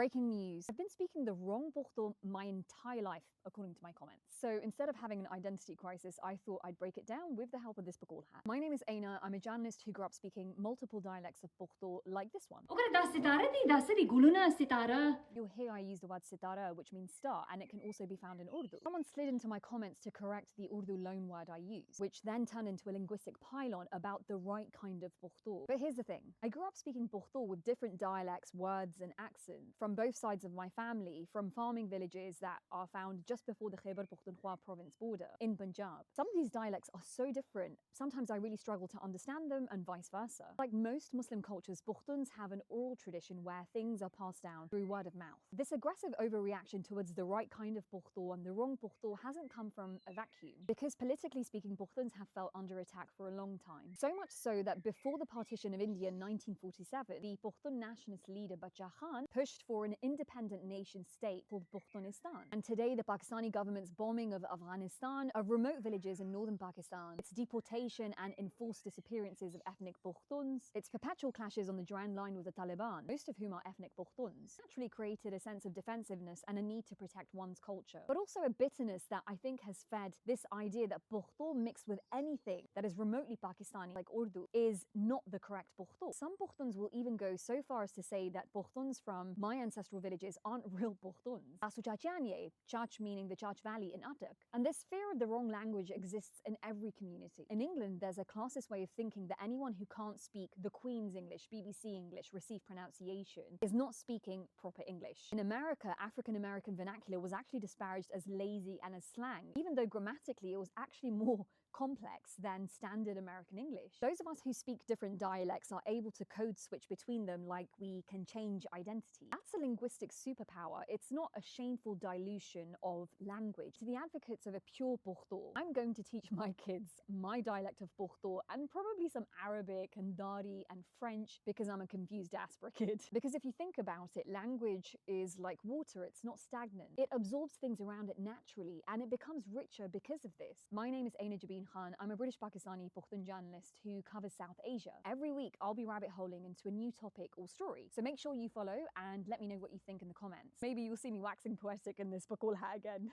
Breaking news. I've been speaking the wrong Pashto my entire life, according to my comments. So instead of having an identity crisis, I thought I'd break it down with the help of this Pakul hat. My name is Aina. I'm a journalist who grew up speaking multiple dialects of Pashto, like this one. You'll hear I use the word sitara, which means star, and it can also be found in Urdu. Someone slid into my comments to correct the Urdu loanword I use, which then turned into a linguistic pylon about the right kind of Pashto. But here's the thing. I grew up speaking Pashto with different dialects, words, and accents from both sides of my family, from farming villages that are found just before the Khyber Pakhtunkhwa province border in Punjab. Some of these dialects are so different, sometimes I really struggle to understand them and vice versa. Like most Muslim cultures, Pakhtuns have an oral tradition where things are passed down through word of mouth. This aggressive overreaction towards the right kind of Pashto and the wrong Pashto hasn't come from a vacuum, because politically speaking, Pakhtuns have felt under attack for a long time. So much so that before the partition of India in 1947, the Pakhtun nationalist leader Bacha Khan pushed for an independent nation state called Pakhtunistan. And today, the Pakistani government's bombing of Afghanistan, of remote villages in northern Pakistan, its deportation and enforced disappearances of ethnic Pakhtuns, its perpetual clashes on the Durand line with the Taliban, most of whom are ethnic Pakhtuns, naturally created a sense of defensiveness and a need to protect one's culture. But also a bitterness that I think has fed this idea that Pakhto mixed with anything that is remotely Pakistani, like Urdu, is not the correct Pakhto. Some Pakhtuns will even go so far as to say that Pakhtuns from my ancestral villages aren't real Pakhtuns. Asu Chachanye, Chach meaning the Chach Valley in Attock. And this fear of the wrong language exists in every community. In England, there's a classist way of thinking that anyone who can't speak the Queen's English, BBC English, received pronunciation, is not speaking proper English. In America, African American vernacular was actually disparaged as lazy and as slang, even though grammatically it was actually more complex than standard American English. Those of us who speak different dialects are able to code switch between them like we can change identity. That's a linguistic superpower. It's not a shameful dilution of language. To the advocates of a pure Pashto, I'm going to teach my kids my dialect of Pashto and probably some Arabic and Dari and French because I'm a confused diaspora kid. Because if you think about it, language is like water. It's not stagnant. It absorbs things around it naturally and it becomes richer because of this. My name is Aina Khan. I'm a British Pakistani Pakhtun journalist who covers South Asia. Every week, I'll be rabbit holing into a new topic or story. So make sure you follow and let me know what you think in the comments. Maybe you'll see me waxing poetic in this Pakul hat again.